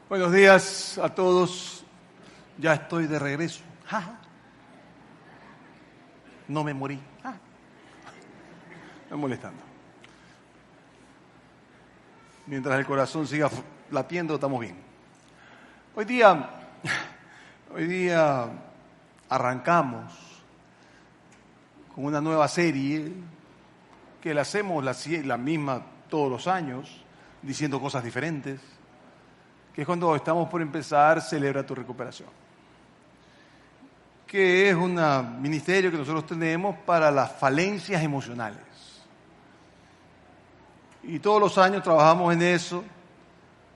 Buenos días a todos. Ya estoy de regreso. No me morí. Me molestando. Mientras el corazón siga latiendo, estamos bien. Hoy día arrancamos con una nueva serie que la hacemos la misma todos los años, diciendo cosas diferentes, que es cuando estamos por empezar Celebra tu Recuperación, que es un ministerio que nosotros tenemos para las falencias emocionales. Y todos los años trabajamos en eso.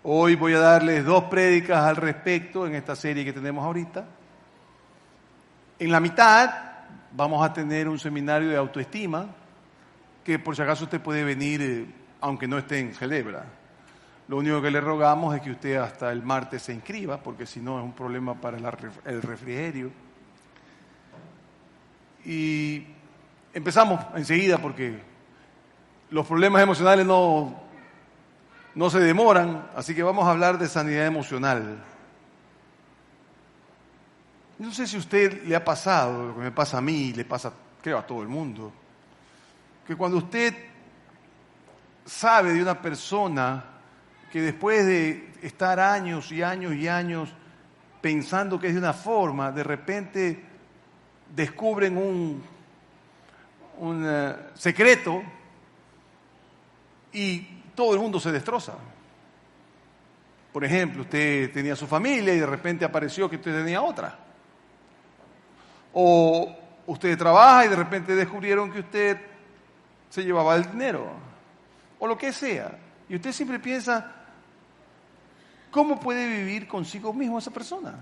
Hoy voy a darles 2 prédicas al respecto en esta serie que tenemos ahorita. En la mitad vamos a tener un seminario de autoestima, que por si acaso usted puede venir, aunque no esté en Celebra. Lo único que le rogamos es que usted hasta el martes se inscriba, porque si no es un problema para el refrigerio. Y empezamos enseguida porque los problemas emocionales no se demoran, así que vamos a hablar de sanidad emocional. No sé si a usted le ha pasado, lo que me pasa a mí, le pasa creo a todo el mundo, que cuando usted sabe de una persona que después de estar años y años y años pensando que es de una forma, de repente descubren un secreto y todo el mundo se destroza. Por ejemplo, usted tenía su familia y de repente apareció que usted tenía otra. O usted trabaja y de repente descubrieron que usted se llevaba el dinero. O lo que sea. Y usted siempre piensa, ¿cómo puede vivir consigo mismo esa persona?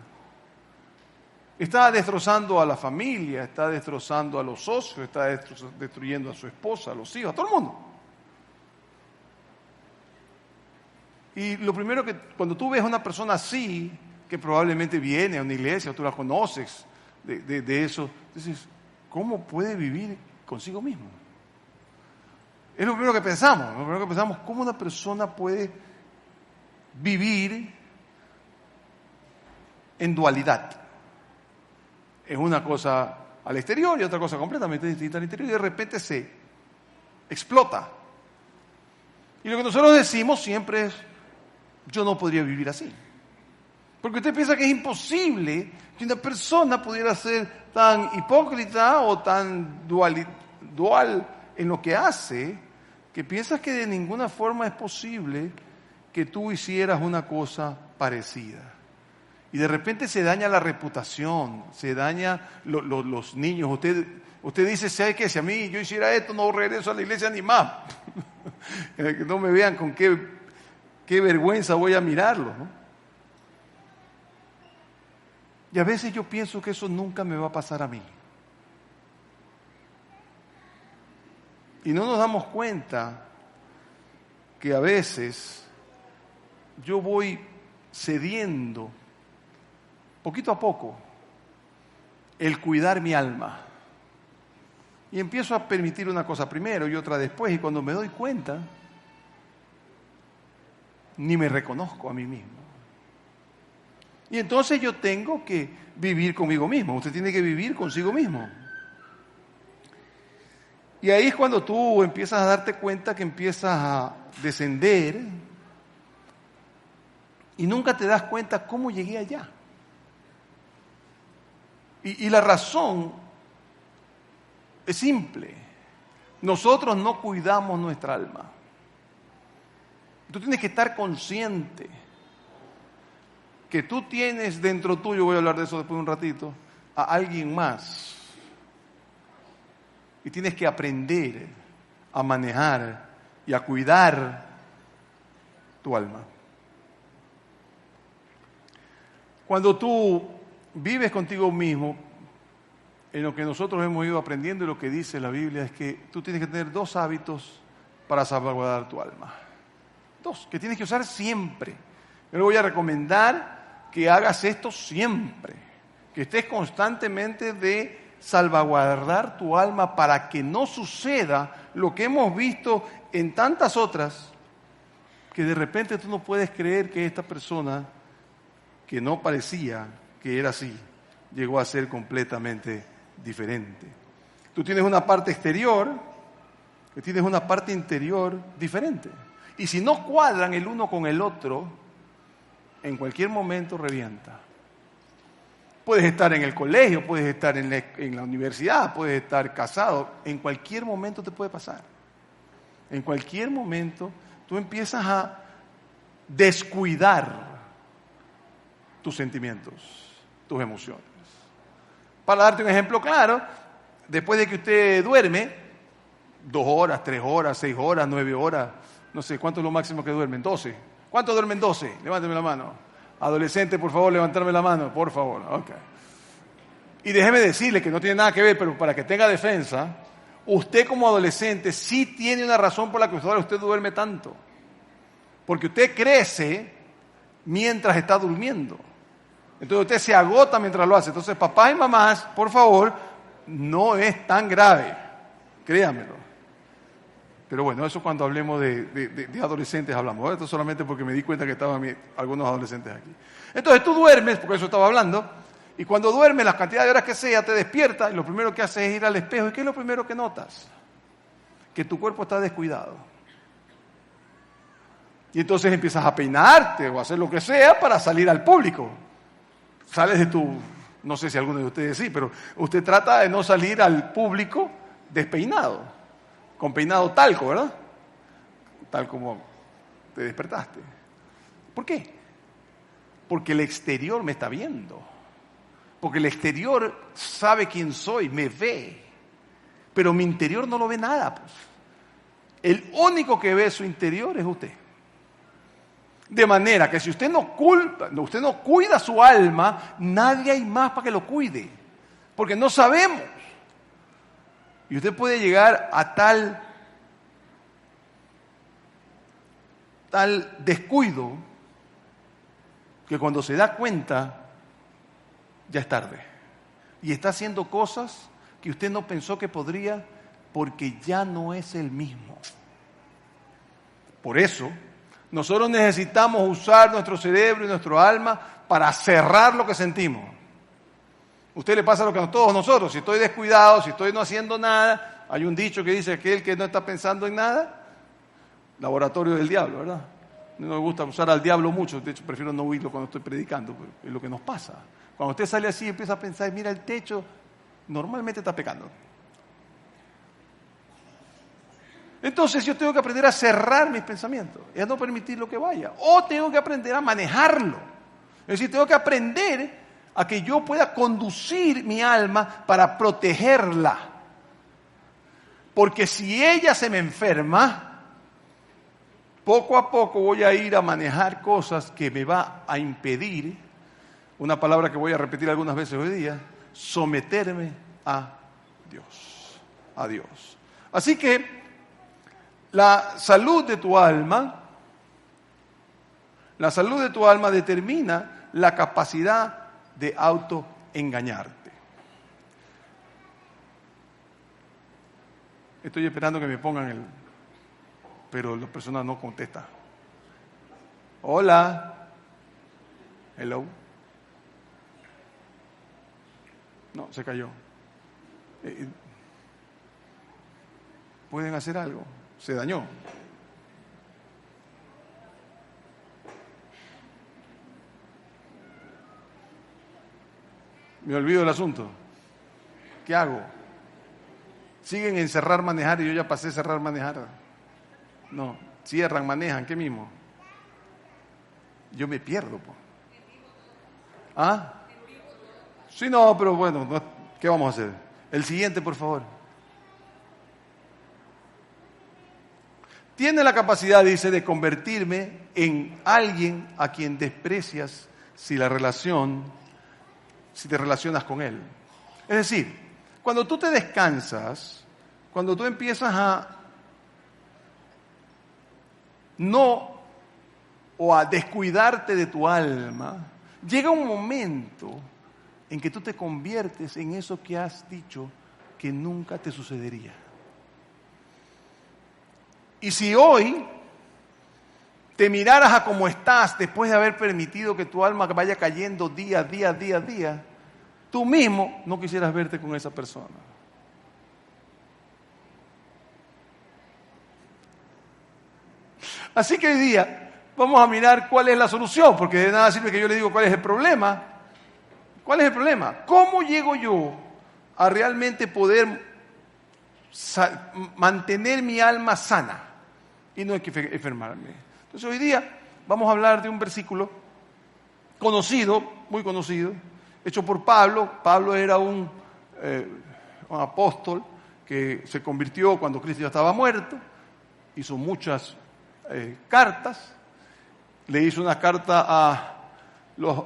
Está destrozando a la familia, está destrozando a los socios, está destruyendo a su esposa, a los hijos, a todo el mundo. Y lo primero que, cuando tú ves a una persona así, que probablemente viene a una iglesia, o tú la conoces de eso, dices, ¿cómo puede vivir consigo mismo? Es lo primero que pensamos, ¿cómo una persona puede vivir en dualidad? Es una cosa al exterior y otra cosa completamente distinta al interior y de repente se explota. Y lo que nosotros decimos siempre es, yo no podría vivir así. Porque usted piensa que es imposible que una persona pudiera ser tan hipócrita o tan dual en lo que hace, que piensas que de ninguna forma es posible que tú hicieras una cosa parecida. Y de repente se daña la reputación, se daña los niños. Usted dice, ¿sabe qué? Si a mí yo hiciera esto, no regreso a la iglesia ni más. Que no me vean con qué vergüenza voy a mirarlo, ¿no? Y a veces yo pienso que eso nunca me va a pasar a mí. Y no nos damos cuenta que a veces yo voy cediendo poquito a poco el cuidar mi alma. Y empiezo a permitir una cosa primero y otra después, y cuando me doy cuenta, ni me reconozco a mí mismo. Y entonces yo tengo que vivir conmigo mismo. Usted tiene que vivir consigo mismo. Y ahí es cuando tú empiezas a darte cuenta que empiezas a descender y nunca te das cuenta cómo llegué allá. Y la razón es simple. Nosotros no cuidamos nuestra alma. Tú tienes que estar consciente que tú tienes dentro tuyo, voy a hablar de eso después de un ratito, a alguien más. Y tienes que aprender a manejar y a cuidar tu alma. Cuando tú vives contigo mismo, en lo que nosotros hemos ido aprendiendo y lo que dice la Biblia es que tú tienes que tener 2 hábitos para salvaguardar tu alma. 2, que tienes que usar siempre. Yo le voy a recomendar que hagas esto siempre, que estés constantemente de salvaguardar tu alma para que no suceda lo que hemos visto en tantas otras, que de repente tú no puedes creer que esta persona que no parecía que era así, llegó a ser completamente diferente. Tú tienes una parte exterior, que tienes una parte interior diferente. Y si no cuadran el uno con el otro, en cualquier momento revienta. Puedes estar en el colegio, puedes estar en la universidad, puedes estar casado, en cualquier momento te puede pasar. En cualquier momento tú empiezas a descuidar tus sentimientos, tus emociones. Para darte un ejemplo claro, después de que usted duerme, 2 horas, 3 horas, 6 horas, 9 horas, no sé, ¿cuánto es lo máximo que duermen? 12. ¿Cuántos duermen 12? Levánteme la mano. Adolescente, por favor, levantarme la mano, por favor. Okay. Y déjeme decirle que no tiene nada que ver, pero para que tenga defensa, usted como adolescente sí tiene una razón por la que usted duerme tanto. Porque usted crece mientras está durmiendo. Entonces usted se agota mientras lo hace. Entonces, papás y mamás, por favor, no es tan grave. Créanmelo. Pero bueno, eso cuando hablemos de adolescentes hablamos. Esto solamente porque me di cuenta que estaban algunos adolescentes aquí. Entonces tú duermes, porque eso estaba hablando, y cuando duermes, la cantidad de horas que sea, te despiertas, y lo primero que haces es ir al espejo. ¿Y qué es lo primero que notas? Que tu cuerpo está descuidado. Y entonces empiezas a peinarte o a hacer lo que sea para salir al público. Sales de tu, no sé si alguno de ustedes sí, pero usted trata de no salir al público despeinado, con peinado talco, ¿verdad? Tal como te despertaste. ¿Por qué? Porque el exterior me está viendo. Porque el exterior sabe quién soy, me ve. Pero mi interior no lo ve nada, pues. El único que ve su interior es usted. De manera que si usted no cuida su alma, nadie hay más para que lo cuide. Porque no sabemos. Y usted puede llegar a tal descuido que cuando se da cuenta, ya es tarde. Y está haciendo cosas que usted no pensó que podría porque ya no es el mismo. Por eso, nosotros necesitamos usar nuestro cerebro y nuestro alma para cerrar lo que sentimos. A usted le pasa lo que a todos nosotros. Si estoy descuidado, si estoy no haciendo nada, hay un dicho que dice aquel que no está pensando en nada, laboratorio del diablo, ¿verdad? No me gusta usar al diablo mucho, de hecho prefiero no oírlo cuando estoy predicando, pero es lo que nos pasa. Cuando usted sale así y empieza a pensar, mira el techo, normalmente está pecando. Entonces yo tengo que aprender a cerrar mis pensamientos y a no permitir lo que vaya. O tengo que aprender a manejarlo. Es decir, tengo que aprender a que yo pueda conducir mi alma para protegerla. Porque si ella se me enferma, poco a poco voy a ir a manejar cosas que me va a impedir, una palabra que voy a repetir algunas veces hoy día, someterme a Dios. A Dios. Así que la salud de tu alma determina la capacidad de autoengañarte. Estoy esperando que me pongan pero la persona no contesta. Hola. Hello. No, se cayó. ¿Pueden hacer algo? Se dañó. Me olvido del asunto. ¿Qué hago? Siguen en cerrar, manejar y yo ya pasé cerrar, manejar. No, cierran, manejan, ¿qué mismo? Yo me pierdo, pues. ¿Ah? Sí, no, pero bueno, ¿qué vamos a hacer? El siguiente, por favor. Tiene la capacidad, dice, de convertirme en alguien a quien desprecias si te relacionas con él. Es decir, cuando tú te descansas, cuando tú empiezas a a descuidarte de tu alma, llega un momento en que tú te conviertes en eso que has dicho que nunca te sucedería. Y si hoy te miraras a cómo estás después de haber permitido que tu alma vaya cayendo día a día, tú mismo no quisieras verte con esa persona. Así que hoy día vamos a mirar cuál es la solución, porque de nada sirve que yo le digo cuál es el problema. ¿Cuál es el problema? ¿Cómo llego yo a realmente poder mantener mi alma sana y no hay que enfermarme? Entonces hoy día vamos a hablar de un versículo conocido, muy conocido, hecho por Pablo. Pablo era un apóstol que se convirtió cuando Cristo ya estaba muerto, hizo muchas cartas, le hizo una carta a los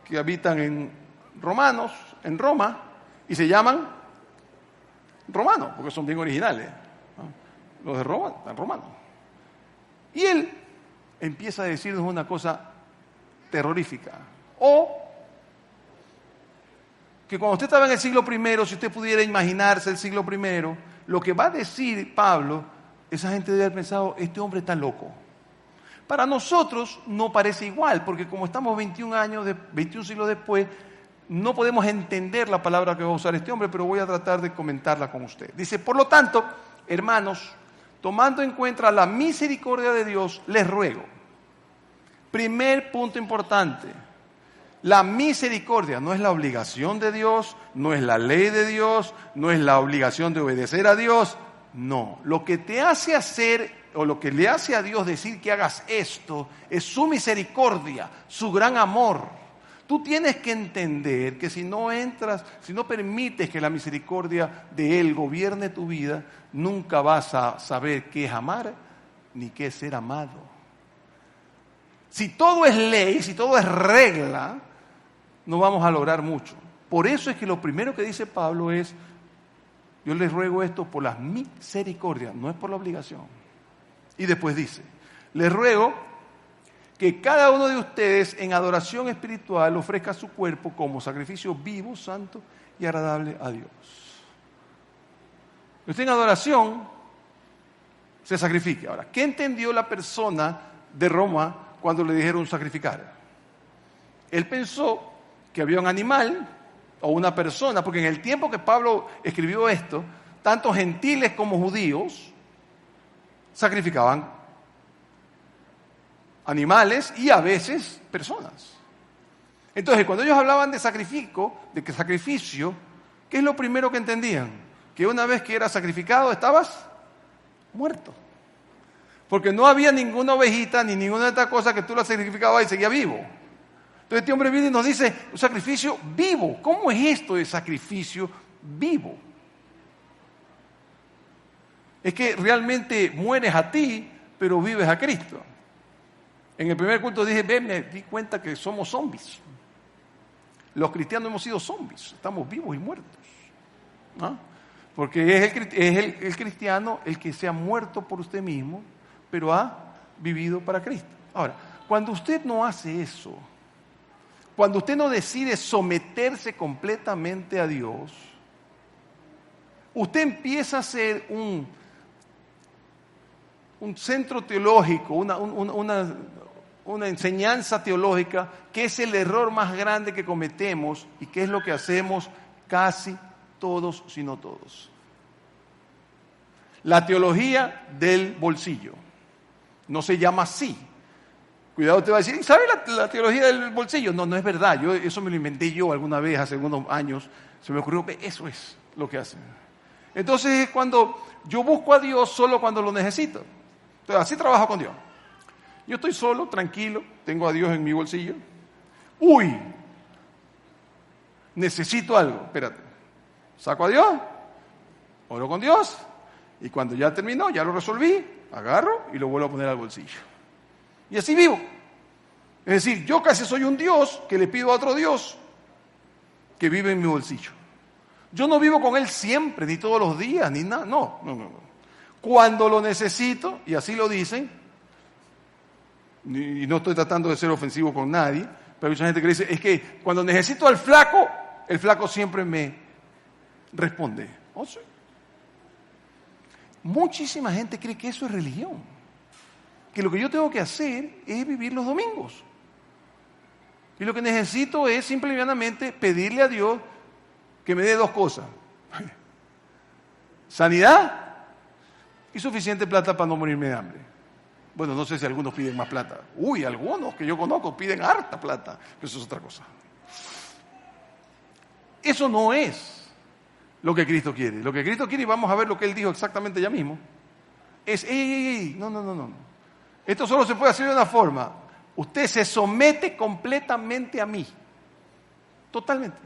que habitan en Roma, y se llaman romanos, porque son bien originales, ¿no? Los de Roma están romanos. Y él empieza a decirnos una cosa terrorífica. O que cuando usted estaba en el siglo I, si usted pudiera imaginarse el siglo I, lo que va a decir Pablo, esa gente debe haber pensado, este hombre está loco. Para nosotros no parece igual, porque como estamos 21 siglos después, no podemos entender la palabra que va a usar este hombre, pero voy a tratar de comentarla con usted. Dice, por lo tanto, hermanos, tomando en cuenta la misericordia de Dios, les ruego. Primer punto importante, la misericordia no es la obligación de Dios, no es la ley de Dios, no es la obligación de obedecer a Dios, no. Lo que te hace hacer o lo que le hace a Dios decir que hagas esto es su misericordia, su gran amor. Tú tienes que entender que si no permites que la misericordia de Él gobierne tu vida, nunca vas a saber qué es amar ni qué es ser amado. Si todo es ley, si todo es regla, no vamos a lograr mucho. Por eso es que lo primero que dice Pablo es, yo les ruego esto por la misericordia, no es por la obligación. Y después dice, les ruego que cada uno de ustedes en adoración espiritual ofrezca su cuerpo como sacrificio vivo, santo y agradable a Dios. Usted en adoración se sacrifique. Ahora, ¿qué entendió la persona de Roma cuando le dijeron sacrificar? Él pensó que había un animal o una persona, porque en el tiempo que Pablo escribió esto, tanto gentiles como judíos sacrificaban animales y a veces personas. Entonces, cuando ellos hablaban de sacrificio, ¿qué es lo primero que entendían? Que una vez que eras sacrificado estabas muerto. Porque no había ninguna ovejita ni ninguna de estas cosas que tú la sacrificabas y seguía vivo. Entonces este hombre viene y nos dice, un sacrificio vivo. ¿Cómo es esto de sacrificio vivo? Es que realmente mueres a ti, pero vives a Cristo. En el primer culto dije, me di cuenta que somos zombies. Los cristianos hemos sido zombies, estamos vivos y muertos. ¿No? Porque es el cristiano el que se ha muerto por usted mismo, pero ha vivido para Cristo. Ahora, cuando usted no hace eso, cuando usted no decide someterse completamente a Dios, usted empieza a ser un centro teológico, una enseñanza teológica, que es el error más grande que cometemos y que es lo que hacemos casi todos, si no todos. La teología del bolsillo. No se llama así. Cuidado, te va a decir, ¿sabe la teología del bolsillo? No, no es verdad. Eso me lo inventé yo alguna vez, hace unos años. Se me ocurrió que eso es lo que hacen. Entonces es cuando yo busco a Dios solo cuando lo necesito. Entonces así trabajo con Dios. Yo estoy solo, tranquilo, tengo a Dios en mi bolsillo. ¡Uy! Necesito algo. Espérate. Saco a Dios, oro con Dios, y cuando ya terminó, ya lo resolví, agarro y lo vuelvo a poner al bolsillo. Y así vivo. Es decir, yo casi soy un Dios que le pido a otro Dios que vive en mi bolsillo. Yo no vivo con Él siempre, ni todos los días, ni nada. No. Cuando lo necesito, y así lo dicen, y no estoy tratando de ser ofensivo con nadie, pero hay mucha gente que dice, es que cuando necesito al flaco, el flaco siempre me responde. ¿Oh, sí? Muchísima gente cree que eso es religión. que lo que yo tengo que hacer es vivir los domingos. Y lo que necesito es simplemente pedirle a Dios que me dé dos cosas. Sanidad y suficiente plata para no morirme de hambre. Bueno, no sé si algunos piden más plata. Uy, algunos que yo conozco piden harta plata. Pero eso es otra cosa. Eso no es lo que Cristo quiere. Lo que Cristo quiere, y vamos a ver lo que Él dijo exactamente ya mismo, es, no. Esto solo se puede hacer de una forma. Usted se somete completamente a mí. Totalmente.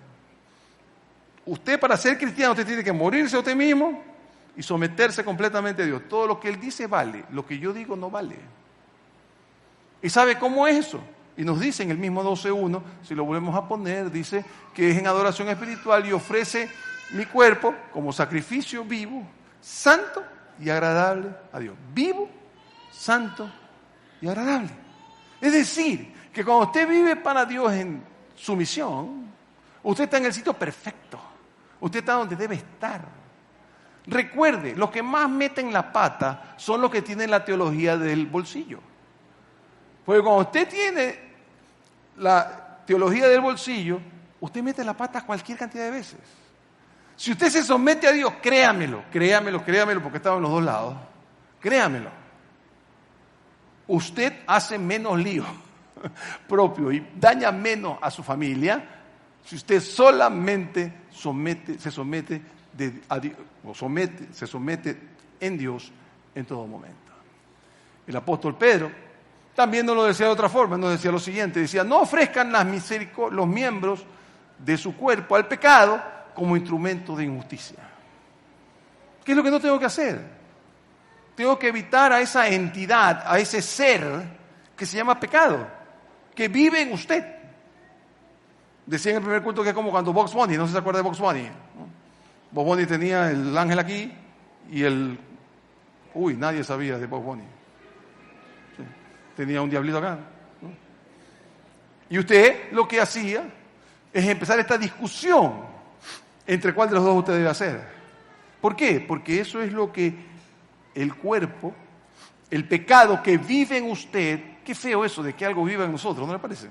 Usted, para ser cristiano, usted tiene que morirse a usted mismo y someterse completamente a Dios. Todo lo que Él dice vale, lo que yo digo no vale. ¿Y sabe cómo es eso? Y nos dice en el mismo 12.1, si lo volvemos a poner, dice que es en adoración espiritual y ofrece mi cuerpo como sacrificio vivo, santo y agradable a Dios. Vivo, santo y agradable. Es decir, que cuando usted vive para Dios en sumisión, usted está en el sitio perfecto. Usted está donde debe estar. Recuerde, los que más meten la pata son los que tienen la teología del bolsillo. Porque cuando usted tiene la teología del bolsillo, usted mete la pata cualquier cantidad de veces. Si usted se somete a Dios, créamelo, porque estaba en los dos lados. Créamelo. Usted hace menos lío propio y daña menos a su familia si usted solamente se somete a Dios, se somete en Dios en todo momento. El apóstol Pedro también nos lo decía de otra forma, nos decía lo siguiente, decía, no ofrezcan los miembros de su cuerpo al pecado como instrumento de injusticia. ¿Qué es lo que no tengo que hacer? Tengo que evitar a esa entidad, a ese ser que se llama pecado, que vive en usted. Decía en el primer culto que es como cuando Bugs Bunny, no sé si se acuerda de Bugs Bunny, ¿no? Bugs Bunny tenía el ángel aquí y nadie sabía de Bugs Bunny. Sí. Tenía un diablito acá, ¿no? Y usted lo que hacía es empezar esta discusión entre cuál de los dos usted debe hacer. ¿Por qué? Porque eso es lo que el cuerpo, el pecado que vive en usted, qué feo eso de que algo viva en nosotros, ¿no le parece?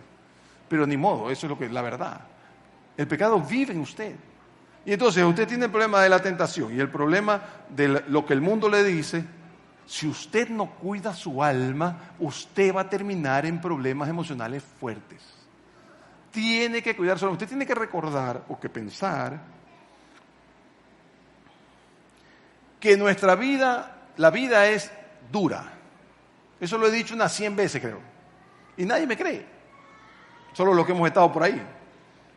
Pero ni modo, eso es lo que es la verdad. El pecado vive en usted. Y entonces usted tiene el problema de la tentación y el problema de lo que el mundo le dice. Si usted no cuida su alma, usted va a terminar en problemas emocionales fuertes. Tiene que cuidar su alma. Usted tiene que recordar o que pensar que nuestra vida, la vida es dura. Eso lo he dicho unas 100 veces, creo. Y nadie me cree. Solo los que hemos estado por ahí.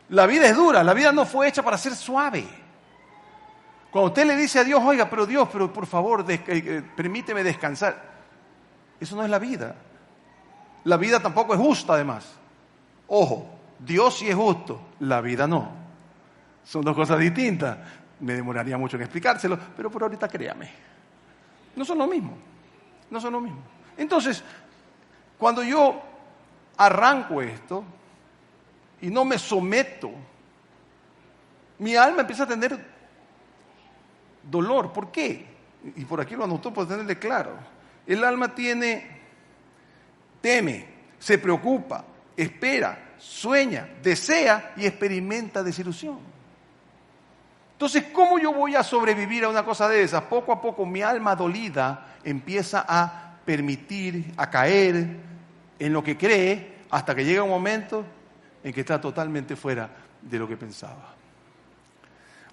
La vida es dura. La vida no fue hecha para ser suave. Cuando usted le dice a Dios, oiga, pero por favor, permíteme descansar. Eso no es la vida. La vida tampoco es justa, además. Ojo, Dios sí es justo. La vida no. Son dos cosas distintas. Me demoraría mucho en explicárselo, pero por ahorita créame. No son lo mismo. No son lo mismo. Entonces, cuando yo arranco esto y no me someto, mi alma empieza a tener dolor. ¿Por qué? Y por aquí lo anotó para tenerle claro. El alma teme, se preocupa, espera, sueña, desea y experimenta desilusión. Entonces, ¿cómo yo voy a sobrevivir a una cosa de esas? Poco a poco mi alma dolida empieza a permitir, a caer en lo que cree, hasta que llega un momento en que está totalmente fuera de lo que pensaba.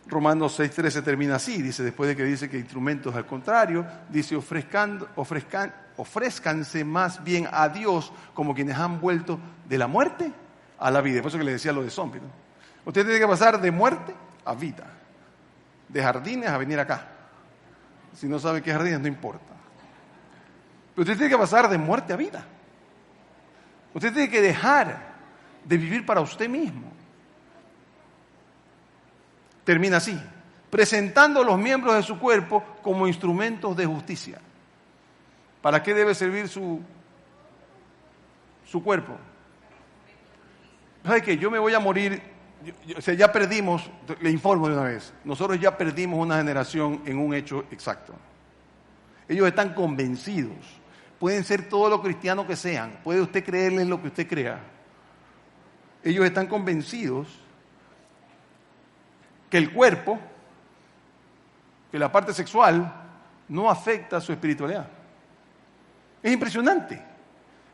Romanos 6.13 termina así, dice, después de que dice que instrumentos al contrario, dice, ofrézcanse más bien a Dios como quienes han vuelto de la muerte a la vida. Por eso que le decía lo de zombie, ¿no? Usted tiene que pasar de muerte a vida, de jardines a venir acá. Si no sabe qué jardines, no importa. Pero usted tiene que pasar de muerte a vida. Usted tiene que dejar de vivir para usted mismo. Termina así, presentando los miembros de su cuerpo como instrumentos de justicia. ¿Para qué debe servir su cuerpo? ¿Sabe qué? Yo me voy a morir, ya perdimos, le informo de una vez, nosotros ya perdimos una generación en un hecho exacto. Ellos están convencidos pueden ser todo lo cristiano que sean, puede usted creerles lo que usted crea. Ellos están convencidos que el cuerpo, que la parte sexual, no afecta a su espiritualidad. Es impresionante.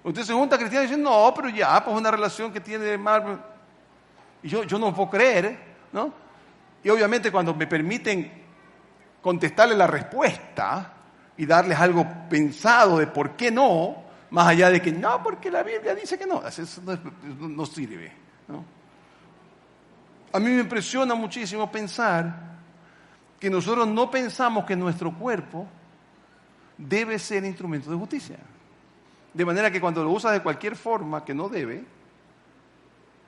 Usted se junta a cristianos y dice, no, pero ya, pues una relación que tiene de mal. Y yo no puedo creer, ¿no? Y obviamente cuando me permiten contestarle la respuesta y darles algo pensado de por qué no, más allá de que no, porque la Biblia dice que no, eso no sirve, ¿no? A mí me impresiona muchísimo pensar que nosotros no pensamos que nuestro cuerpo debe ser instrumento de justicia. De manera que cuando lo usas de cualquier forma que no debe,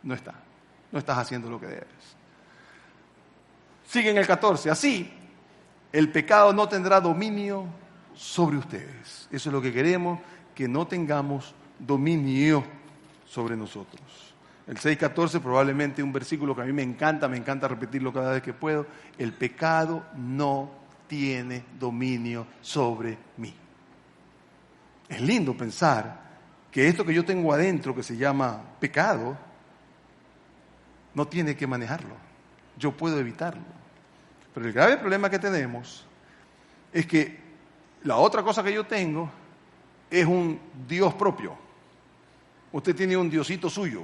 no estás haciendo lo que debes. Sigue en el 14, así el pecado no tendrá dominio sobre ustedes. Eso es lo que queremos, que no tengamos dominio sobre nosotros. El 6:14 probablemente un versículo que a mí me encanta repetirlo cada vez que puedo. El pecado no tiene dominio sobre mí. Es lindo pensar que esto que yo tengo adentro, que se llama pecado, no tiene que manejarlo. Yo puedo evitarlo. Pero el grave problema que tenemos es que la otra cosa que yo tengo es un Dios propio. Usted tiene un diosito suyo.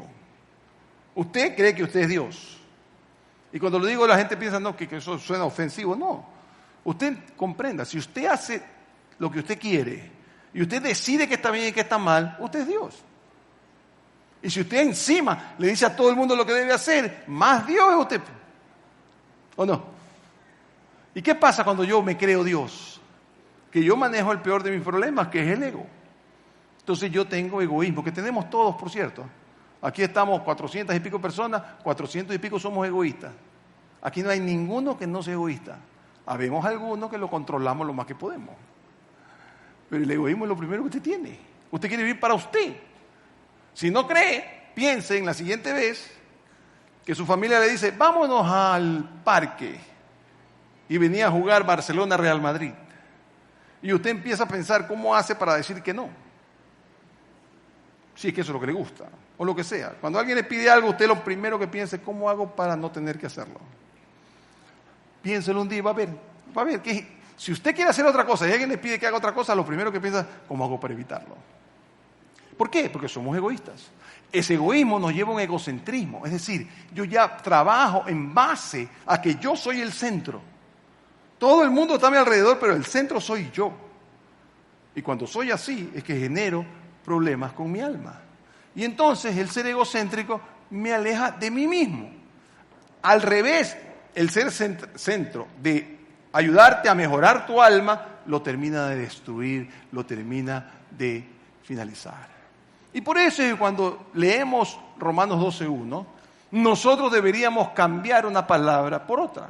Usted cree que usted es Dios. Y cuando lo digo la gente piensa, no, que eso suena ofensivo. No. Usted comprenda, si usted hace lo que usted quiere y usted decide que está bien y que está mal, usted es Dios. Y si usted encima le dice a todo el mundo lo que debe hacer, más Dios es usted. ¿O no? ¿Y qué pasa cuando yo me creo Dios? Que yo manejo el peor de mis problemas, que es el ego. Entonces yo tengo egoísmo, que tenemos todos, por cierto. Aquí estamos 400 y pico personas, 400 y pico somos egoístas. Aquí no hay ninguno que no sea egoísta. Habemos algunos que lo controlamos lo más que podemos. Pero el egoísmo es lo primero que usted tiene. Usted quiere vivir para usted. Si no cree, piense en la siguiente vez que su familia le dice, vámonos al parque. Y venía a jugar Barcelona-Real Madrid. Y usted empieza a pensar cómo hace para decir que no. Si es que eso es lo que le gusta, o lo que sea. Cuando alguien le pide algo, usted lo primero que piensa es cómo hago para no tener que hacerlo. Piénselo un día y va a ver que si usted quiere hacer otra cosa y alguien le pide que haga otra cosa, lo primero que piensa, ¿cómo hago para evitarlo? ¿Por qué? Porque somos egoístas. Ese egoísmo nos lleva a un egocentrismo. Es decir, yo ya trabajo en base a que yo soy el centro. Todo el mundo está a mi alrededor, pero el centro soy yo. Y cuando soy así, es que genero problemas con mi alma. Y entonces el ser egocéntrico me aleja de mí mismo. Al revés, el ser centro de ayudarte a mejorar tu alma, lo termina de destruir, lo termina de finalizar. Y por eso es que cuando leemos Romanos 12:1, nosotros deberíamos cambiar una palabra por otra.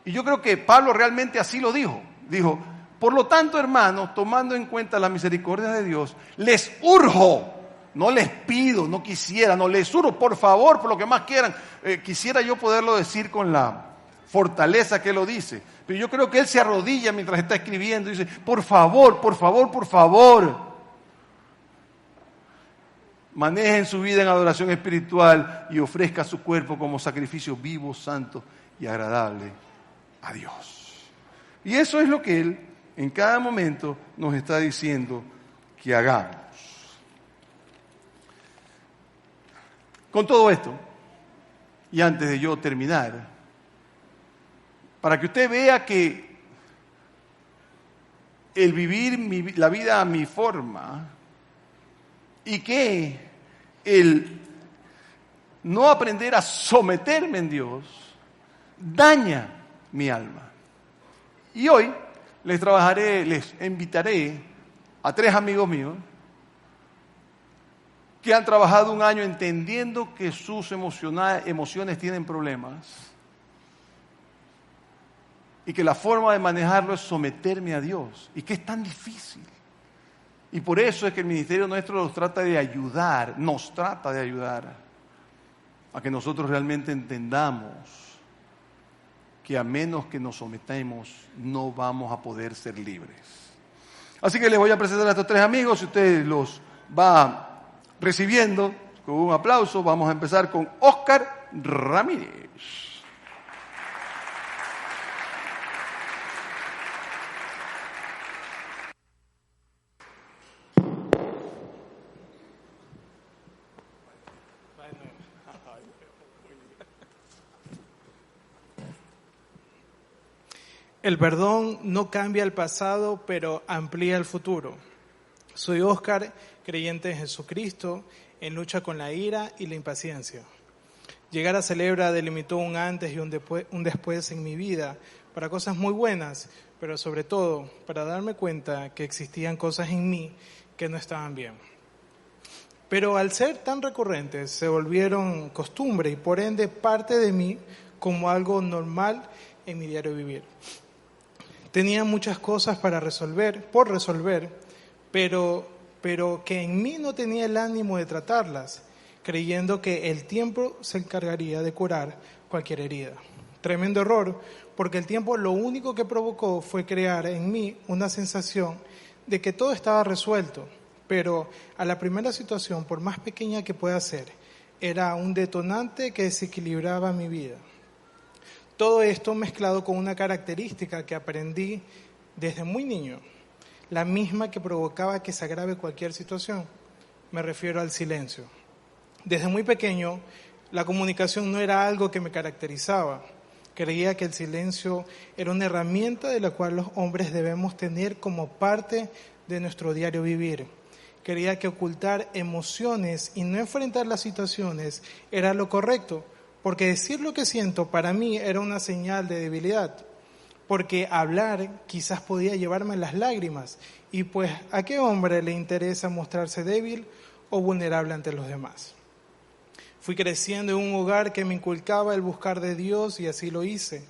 Y yo creo que Pablo realmente así lo dijo. Dijo, por lo tanto, hermanos, tomando en cuenta la misericordia de Dios, les urjo, no les pido, no quisiera, no les urjo, por favor, por lo que más quieran. Quisiera yo poderlo decir con la fortaleza que lo dice. Pero yo creo que él se arrodilla mientras está escribiendo y dice, por favor, por favor, por favor. Manejen su vida en adoración espiritual y ofrezca su cuerpo como sacrificio vivo, santo y agradable a Dios. Y eso es lo que Él en cada momento nos está diciendo que hagamos. Con todo esto, y antes de yo terminar, para que usted vea que el vivir la vida a mi forma y que el no aprender a someterme en Dios daña mi alma. Y hoy les invitaré a 3 amigos míos que han trabajado un año entendiendo que sus emociones tienen problemas y que la forma de manejarlo es someterme a Dios y que es tan difícil. Y por eso es que el ministerio nuestro nos trata de ayudar a que nosotros realmente entendamos que a menos que nos sometamos no vamos a poder ser libres. Así que les voy a presentar a estos tres amigos, si usted los va recibiendo con un aplauso. Vamos a empezar con Óscar Ramírez. El perdón no cambia el pasado, pero amplía el futuro. Soy Óscar, creyente en Jesucristo, en lucha con la ira y la impaciencia. Llegar a Celebra delimitó un antes y un después en mi vida para cosas muy buenas, pero sobre todo para darme cuenta que existían cosas en mí que no estaban bien. Pero al ser tan recurrentes, se volvieron costumbre y por ende parte de mí como algo normal en mi diario vivir. Tenía muchas cosas por resolver, pero que en mí no tenía el ánimo de tratarlas, creyendo que el tiempo se encargaría de curar cualquier herida. Tremendo error, porque el tiempo lo único que provocó fue crear en mí una sensación de que todo estaba resuelto, pero a la primera situación, por más pequeña que pueda ser, era un detonante que desequilibraba mi vida. Todo esto mezclado con una característica que aprendí desde muy niño, la misma que provocaba que se agrave cualquier situación. Me refiero al silencio. Desde muy pequeño, la comunicación no era algo que me caracterizaba. Creía que el silencio era una herramienta de la cual los hombres debemos tener como parte de nuestro diario vivir. Creía que ocultar emociones y no enfrentar las situaciones era lo correcto, porque decir lo que siento para mí era una señal de debilidad, porque hablar quizás podía llevarme a las lágrimas, y pues ¿a qué hombre le interesa mostrarse débil o vulnerable ante los demás? Fui creciendo en un hogar que me inculcaba el buscar de Dios y así lo hice.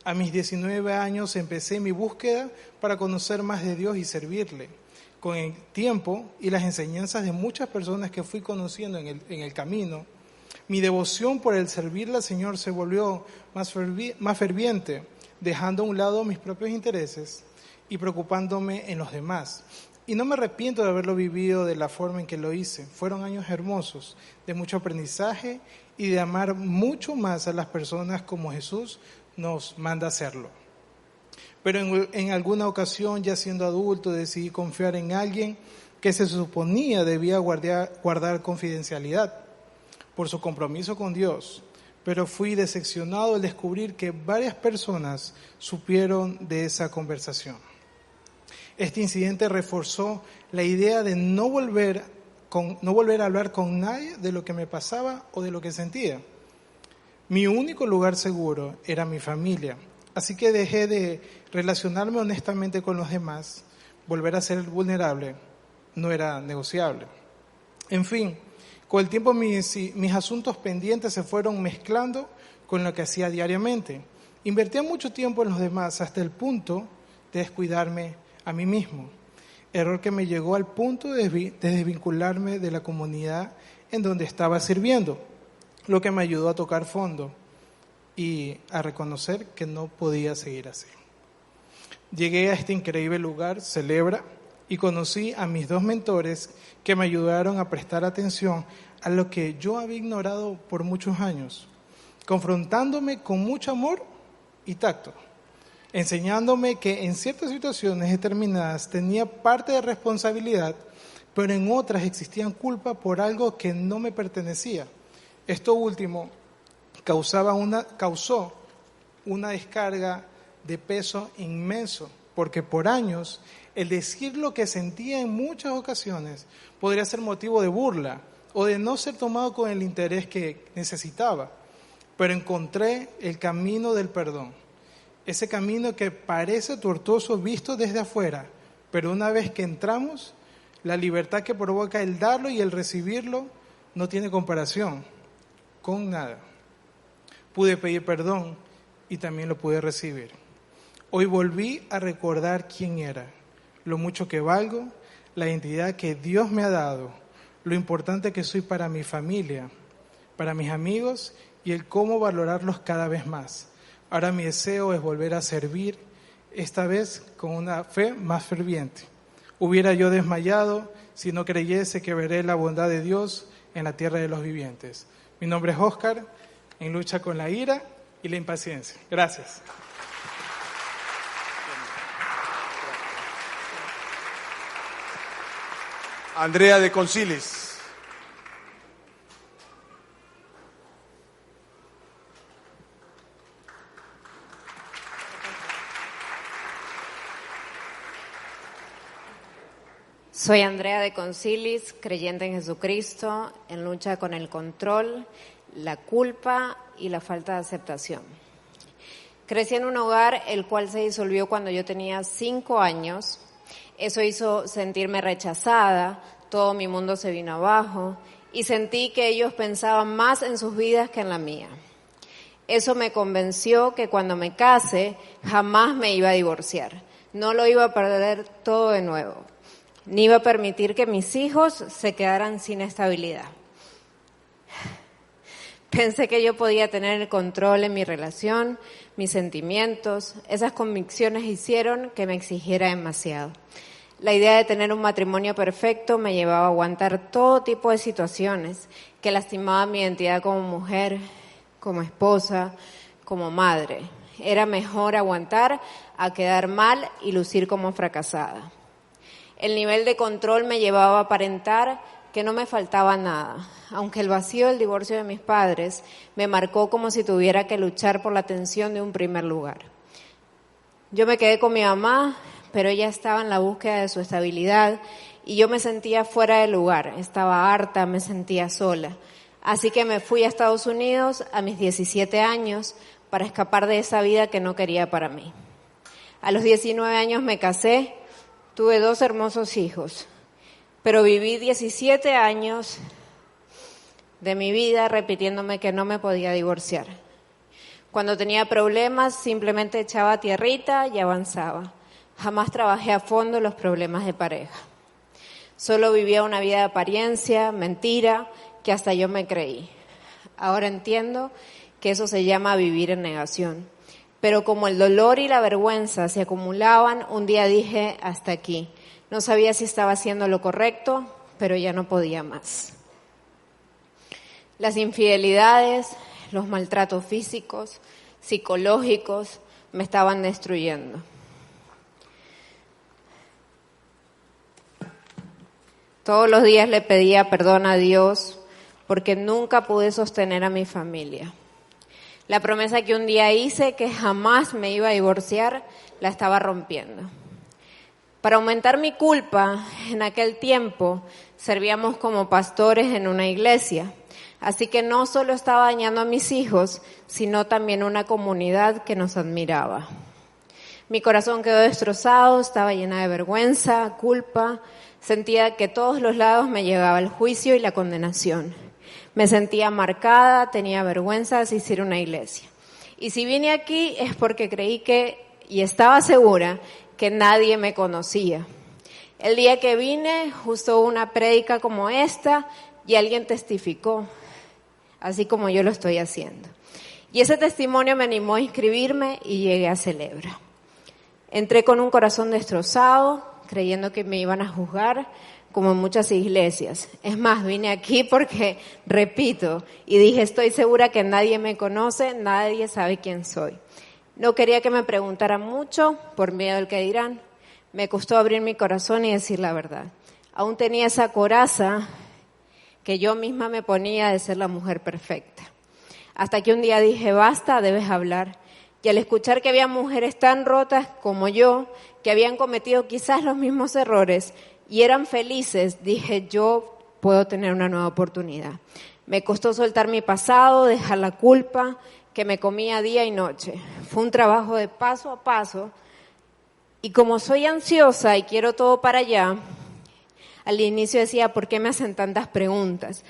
A mis 19 años empecé mi búsqueda para conocer más de Dios y servirle. Con el tiempo y las enseñanzas de muchas personas que fui conociendo en el camino, mi devoción por el servirle al Señor se volvió más ferviente, dejando a un lado mis propios intereses y preocupándome en los demás. Y no me arrepiento de haberlo vivido de la forma en que lo hice. Fueron años hermosos, de mucho aprendizaje y de amar mucho más a las personas como Jesús nos manda hacerlo. Pero en alguna ocasión, ya siendo adulto, decidí confiar en alguien que se suponía debía guardar confidencialidad por su compromiso con Dios, pero fui decepcionado al descubrir que varias personas supieron de esa conversación. Este incidente reforzó la idea de no volver a hablar con nadie de lo que me pasaba o de lo que sentía. Mi único lugar seguro era mi familia, así que dejé de relacionarme honestamente con los demás. Volver a ser vulnerable no era negociable. En fin, con el tiempo mis asuntos pendientes se fueron mezclando con lo que hacía diariamente. Invertía mucho tiempo en los demás hasta el punto de descuidarme a mí mismo. Error que me llegó al punto de desvincularme de la comunidad en donde estaba sirviendo, lo que me ayudó a tocar fondo y a reconocer que no podía seguir así. Llegué a este increíble lugar, Celebra, y conocí a mis dos mentores que me ayudaron a prestar atención a lo que yo había ignorado por muchos años, confrontándome con mucho amor y tacto, enseñándome que en ciertas situaciones determinadas tenía parte de responsabilidad, pero en otras existían culpa por algo que no me pertenecía. Esto último causó una descarga de peso inmenso, porque por años el decir lo que sentía en muchas ocasiones podría ser motivo de burla o de no ser tomado con el interés que necesitaba. Pero encontré el camino del perdón, ese camino que parece tortuoso visto desde afuera, pero una vez que entramos, la libertad que provoca el darlo y el recibirlo no tiene comparación con nada. Pude pedir perdón y también lo pude recibir. Hoy volví a recordar quién era, lo mucho que valgo, la identidad que Dios me ha dado, lo importante que soy para mi familia, para mis amigos y el cómo valorarlos cada vez más. Ahora mi deseo es volver a servir, esta vez con una fe más ferviente. hubiera yo desmayado si no creyese que veré la bondad de Dios en la tierra de los vivientes. Mi nombre es Óscar, en lucha con la ira y la impaciencia. Gracias. Andrea de Concilis. Soy Andrea de Concilis, creyente en Jesucristo, en lucha con el control, la culpa y la falta de aceptación. Crecí en un hogar el cual se disolvió cuando yo tenía 5 años. Eso hizo sentirme rechazada, todo mi mundo se vino abajo y sentí que ellos pensaban más en sus vidas que en la mía. Eso me convenció que cuando me case jamás me iba a divorciar, no lo iba a perder todo de nuevo, ni iba a permitir que mis hijos se quedaran sin estabilidad. Pensé que yo podía tener el control en mi relación, mis sentimientos. Esas convicciones hicieron que me exigiera demasiado. La idea de tener un matrimonio perfecto me llevaba a aguantar todo tipo de situaciones que lastimaban mi identidad como mujer, como esposa, como madre. Era mejor aguantar a quedar mal y lucir como fracasada. El nivel de control me llevaba a aparentar que no me faltaba nada, aunque el vacío del divorcio de mis padres me marcó como si tuviera que luchar por la atención de un primer lugar. Yo me quedé con mi mamá, pero ella estaba en la búsqueda de su estabilidad y yo me sentía fuera de lugar, estaba harta, me sentía sola. Así que me fui a Estados Unidos a mis 17 años para escapar de esa vida que no quería para mí. A los 19 años me casé. Tuve 2 hermosos hijos, pero viví 17 años de mi vida repitiéndome que no me podía divorciar. Cuando tenía problemas, simplemente echaba tierrita y avanzaba. Jamás trabajé a fondo los problemas de pareja. Solo vivía una vida de apariencia, mentira, que hasta yo me creí. Ahora entiendo que eso se llama vivir en negación. Pero como el dolor y la vergüenza se acumulaban, un día dije, hasta aquí. No sabía si estaba haciendo lo correcto, pero ya no podía más. Las infidelidades, los maltratos físicos, psicológicos, me estaban destruyendo. Todos los días le pedía perdón a Dios porque nunca pude sostener a mi familia. La promesa que un día hice, que jamás me iba a divorciar, la estaba rompiendo. Para aumentar mi culpa, en aquel tiempo servíamos como pastores en una iglesia. Así que no solo estaba dañando a mis hijos, sino también una comunidad que nos admiraba. Mi corazón quedó destrozado, estaba llena de vergüenza, culpa. Sentía que todos los lados me llegaba el juicio y la condenación. Me sentía marcada, tenía vergüenza de asistir a una iglesia. Y si vine aquí es porque creí y estaba segura que nadie me conocía. El día que vine, justo hubo una prédica como esta y alguien testificó, así como yo lo estoy haciendo. Y ese testimonio me animó a inscribirme y llegué a Celebra. Entré con un corazón destrozado, creyendo que me iban a juzgar, como en muchas iglesias. Es más, vine aquí porque, repito, y dije, estoy segura que nadie me conoce, nadie sabe quién soy. No quería que me preguntaran mucho por miedo al que dirán. Me costó abrir mi corazón y decir la verdad. Aún tenía esa coraza que yo misma me ponía de ser la mujer perfecta. Hasta que un día dije, basta, debes hablar. Y al escuchar que había mujeres tan rotas como yo, que habían cometido quizás los mismos errores, y eran felices, dije, yo puedo tener una nueva oportunidad. Me costó soltar mi pasado, dejar la culpa que me comía día y noche. Fue un trabajo de paso a paso. Y como soy ansiosa y quiero todo para allá, al inicio decía, ¿por qué me hacen tantas preguntas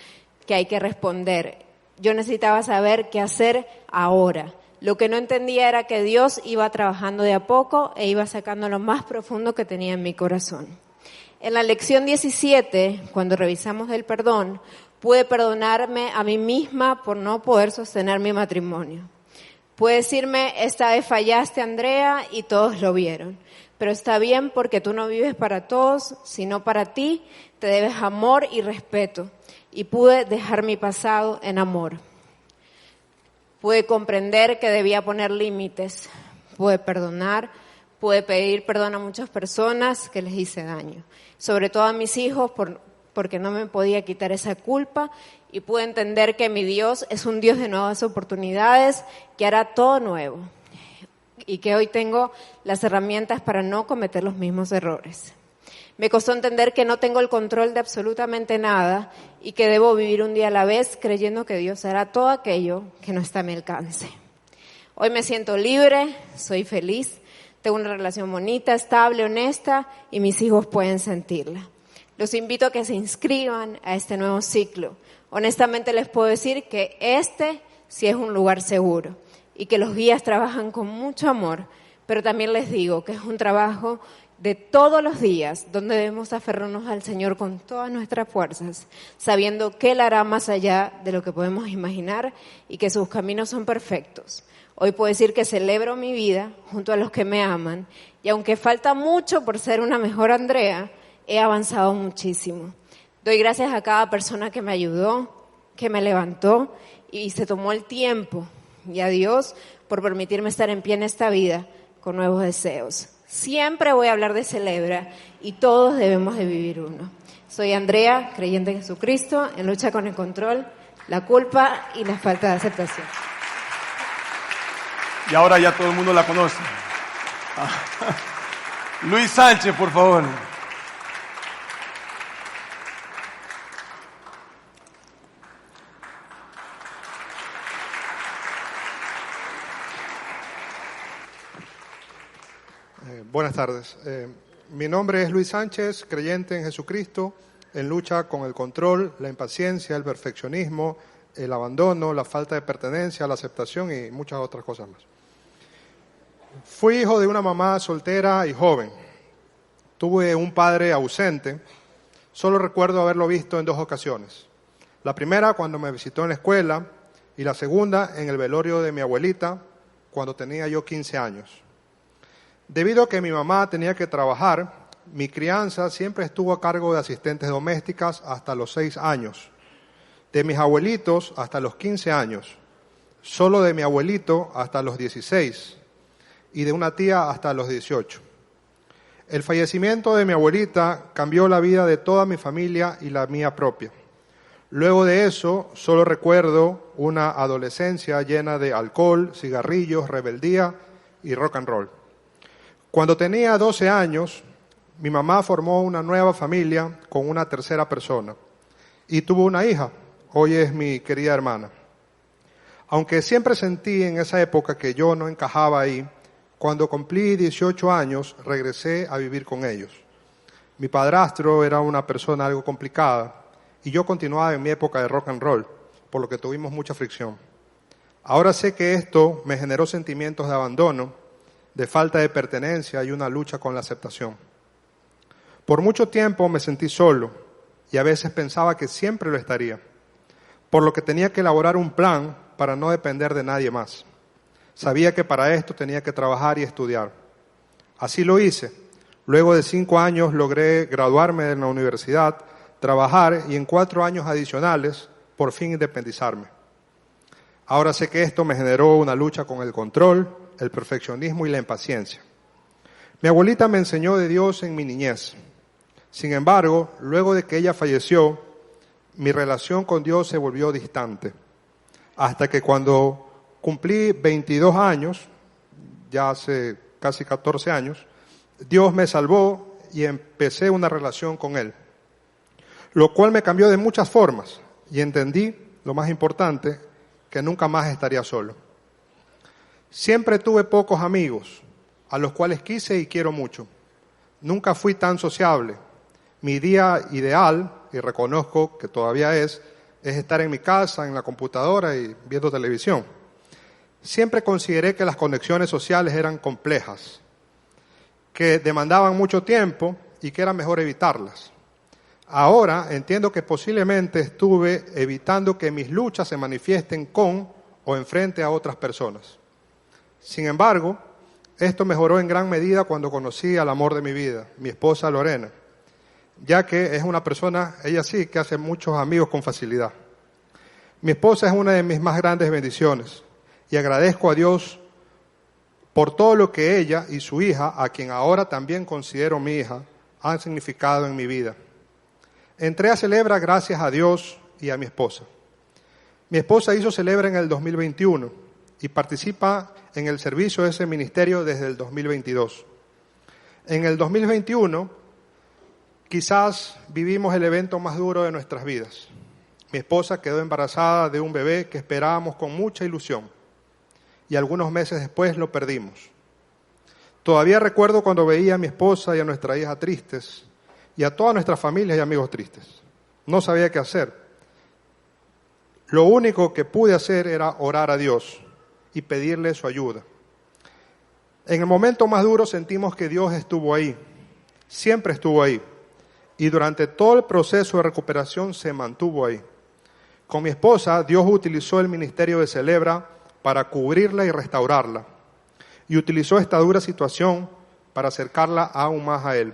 que hay que responder? Yo necesitaba saber qué hacer ahora. Lo que no entendía era que Dios iba trabajando de a poco e iba sacando lo más profundo que tenía en mi corazón. En la lección 17, cuando revisamos el perdón, pude perdonarme a mí misma por no poder sostener mi matrimonio. Pude decirme, esta vez fallaste, Andrea, y todos lo vieron. pero está bien porque tú no vives para todos, sino para ti, te debes amor y respeto. Y pude dejar mi pasado en amor. Pude comprender que debía poner límites, pude perdonar, pude pedir perdón a muchas personas que les hice daño, sobre todo a mis hijos porque no me podía quitar esa culpa, y pude entender que mi Dios es un Dios de nuevas oportunidades, que hará todo nuevo y que hoy tengo las herramientas para no cometer los mismos errores. Me costó entender que no tengo el control de absolutamente nada y que debo vivir un día a la vez creyendo que Dios hará todo aquello que no está a mi alcance. Hoy me siento libre, soy feliz, tengo una relación bonita, estable, honesta y mis hijos pueden sentirla. Los invito a que se inscriban a este nuevo ciclo. Honestamente les puedo decir que este sí es un lugar seguro y que los guías trabajan con mucho amor, pero también les digo que es un trabajo de todos los días, donde debemos aferrarnos al Señor con todas nuestras fuerzas, sabiendo que Él hará más allá de lo que podemos imaginar y que sus caminos son perfectos. Hoy puedo decir que celebro mi vida junto a los que me aman, y aunque falta mucho por ser una mejor Andrea, he avanzado muchísimo. Doy gracias a cada persona que me ayudó, que me levantó y se tomó el tiempo, y a Dios por permitirme estar en pie en esta vida con nuevos deseos. Siempre voy a hablar de Celebra y todos debemos de vivir uno. Soy Andrea, creyente en Jesucristo, en lucha con el control, la culpa y la falta de aceptación. Y ahora ya todo el mundo la conoce. Luis Sánchez, por favor. Buenas tardes. Mi nombre es Luis Sánchez, creyente en Jesucristo, en lucha con el control, la impaciencia, el perfeccionismo, el abandono, la falta de pertenencia, la aceptación y muchas otras cosas más. Fui hijo de una mamá soltera y joven. Tuve un padre ausente. Solo recuerdo haberlo visto en 2 ocasiones. La primera cuando me visitó en la escuela y la segunda en el velorio de mi abuelita cuando tenía yo 15 años. Debido a que mi mamá tenía que trabajar, mi crianza siempre estuvo a cargo de asistentes domésticas hasta los 6 años, de mis abuelitos hasta los 15 años, solo de mi abuelito hasta los 16 y de una tía hasta los 18. El fallecimiento de mi abuelita cambió la vida de toda mi familia y la mía propia. Luego de eso, solo recuerdo una adolescencia llena de alcohol, cigarrillos, rebeldía y rock and roll. Cuando tenía 12 años, mi mamá formó una nueva familia con una tercera persona y tuvo una hija, hoy es mi querida hermana. Aunque siempre sentí en esa época que yo no encajaba ahí, cuando cumplí 18 años regresé a vivir con ellos. Mi padrastro era una persona algo complicada y yo continuaba en mi época de rock and roll, por lo que tuvimos mucha fricción. Ahora sé que esto me generó sentimientos de abandono, de falta de pertenencia y una lucha con la aceptación. Por mucho tiempo me sentí solo y a veces pensaba que siempre lo estaría, por lo que tenía que elaborar un plan para no depender de nadie más. Sabía que para esto tenía que trabajar y estudiar. Así lo hice. Luego de 5 años logré graduarme de la universidad, trabajar y en 4 años adicionales por fin independizarme. Ahora sé que esto me generó una lucha con el control, el perfeccionismo y la impaciencia. Mi abuelita me enseñó de Dios en mi niñez. Sin embargo, luego de que ella falleció, mi relación con Dios se volvió distante. Hasta que cuando cumplí 22 años, ya hace casi 14 años, Dios me salvó y empecé una relación con Él. Lo cual me cambió de muchas formas y entendí, lo más importante, que nunca más estaría solo. Siempre tuve pocos amigos, a los cuales quise y quiero mucho. Nunca fui tan sociable. Mi día ideal, y reconozco que todavía es estar en mi casa, en la computadora y viendo televisión. Siempre consideré que las conexiones sociales eran complejas, que demandaban mucho tiempo y que era mejor evitarlas. Ahora entiendo que posiblemente estuve evitando que mis luchas se manifiesten con o enfrente a otras personas. Sin embargo, Esto mejoró en gran medida cuando conocí al amor de mi vida, mi esposa Lorena, ya que es una persona, ella sí, que hace muchos amigos con facilidad. Mi esposa es una de mis más grandes bendiciones y agradezco a Dios por todo lo que ella y su hija, a quien ahora también considero mi hija, han significado en mi vida. Entré a Celebra gracias a Dios y a mi esposa. Mi esposa hizo Celebra en el 2021 y participa en el servicio de ese ministerio desde el 2022. En el 2021, quizás vivimos el evento más duro de nuestras vidas. Mi esposa quedó embarazada de un bebé que esperábamos con mucha ilusión y algunos meses después lo perdimos. Todavía recuerdo cuando veía a mi esposa y a nuestra hija tristes y a toda nuestra familia y amigos tristes. No sabía qué hacer. Lo único que pude hacer era orar a Dios y pedirle su ayuda. En el momento más duro sentimos que Dios estuvo ahí, siempre estuvo ahí, y durante todo el proceso de recuperación se mantuvo ahí. Con mi esposa, Dios utilizó el ministerio de Celebra para cubrirla y restaurarla, y utilizó esta dura situación para acercarla aún más a Él.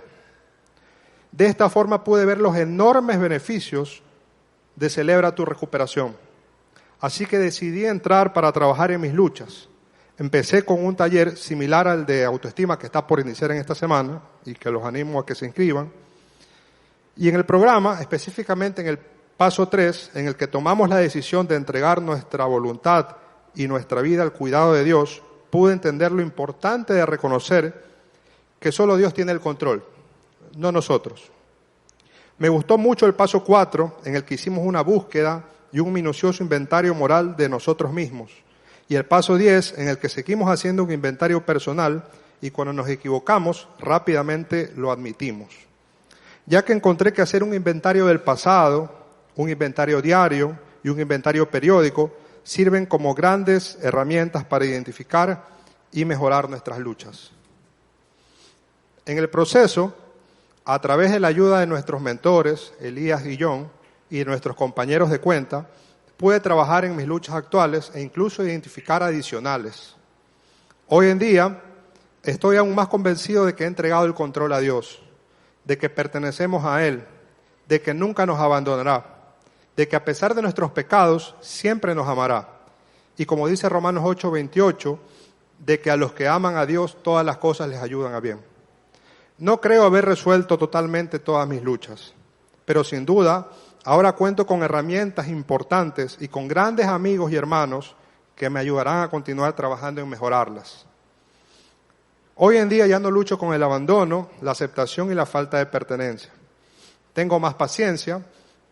De esta forma pude ver los enormes beneficios de Celebra tu recuperación. Así que decidí entrar para trabajar en mis luchas. Empecé con un taller similar al de autoestima que está por iniciar en esta semana y que los animo a que se inscriban. Y en el programa, específicamente en el paso 3, en el que tomamos la decisión de entregar nuestra voluntad y nuestra vida al cuidado de Dios, pude entender lo importante de reconocer que solo Dios tiene el control, no nosotros. Me gustó mucho el paso 4, en el que hicimos una búsqueda y un minucioso inventario moral de nosotros mismos. Y el paso 10, en el que seguimos haciendo un inventario personal y cuando nos equivocamos, rápidamente lo admitimos. Ya que encontré que hacer un inventario del pasado, un inventario diario y un inventario periódico sirven como grandes herramientas para identificar y mejorar nuestras luchas. En el proceso, a través de la ayuda de nuestros mentores, Elías y John, y de nuestros compañeros de cuenta, pude trabajar en mis luchas actuales e incluso identificar adicionales. Hoy en día, estoy aún más convencido de que he entregado el control a Dios, de que pertenecemos a Él, de que nunca nos abandonará, de que a pesar de nuestros pecados, siempre nos amará. Y como dice Romanos 8:28, de que a los que aman a Dios, todas las cosas les ayudan a bien. No creo haber resuelto totalmente todas mis luchas, pero sin duda, ahora cuento con herramientas importantes y con grandes amigos y hermanos que me ayudarán a continuar trabajando en mejorarlas. Hoy en día ya no lucho con el abandono, la aceptación y la falta de pertenencia. Tengo más paciencia,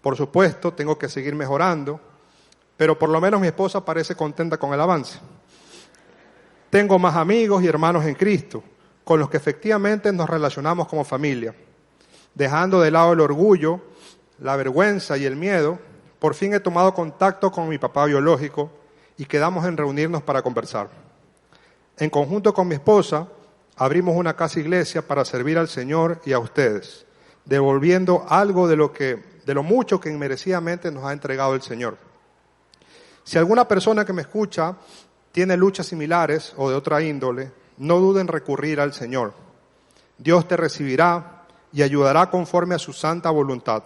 por supuesto, tengo que seguir mejorando, pero por lo menos mi esposa parece contenta con el avance. Tengo más amigos y hermanos en Cristo, con los que efectivamente nos relacionamos como familia. Dejando de lado el orgullo, la vergüenza y el miedo, por fin he tomado contacto con mi papá biológico y quedamos en reunirnos para conversar. En conjunto con mi esposa, abrimos una casa iglesia para servir al Señor y a ustedes, devolviendo algo de lo mucho que inmerecidamente nos ha entregado el Señor. Si alguna persona que me escucha tiene luchas similares o de otra índole, no duden en recurrir al Señor. Dios te recibirá y ayudará conforme a su santa voluntad.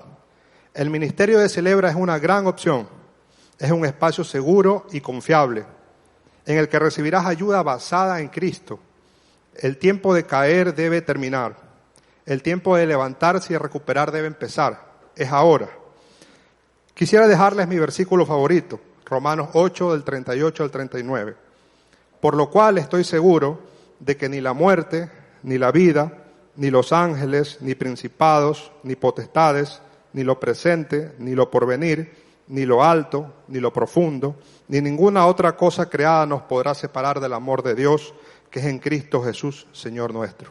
El ministerio de Celebra es una gran opción. Es un espacio seguro y confiable, en el que recibirás ayuda basada en Cristo. El tiempo de caer debe terminar. El tiempo de levantarse y recuperar debe empezar. Es ahora. Quisiera dejarles mi versículo favorito, Romanos 8, del 38 al 39. Por lo cual estoy seguro de que ni la muerte, ni la vida, ni los ángeles, ni principados, ni potestades, ni lo presente, ni lo porvenir, ni lo alto, ni lo profundo, ni ninguna otra cosa creada nos podrá separar del amor de Dios, que es en Cristo Jesús, Señor nuestro.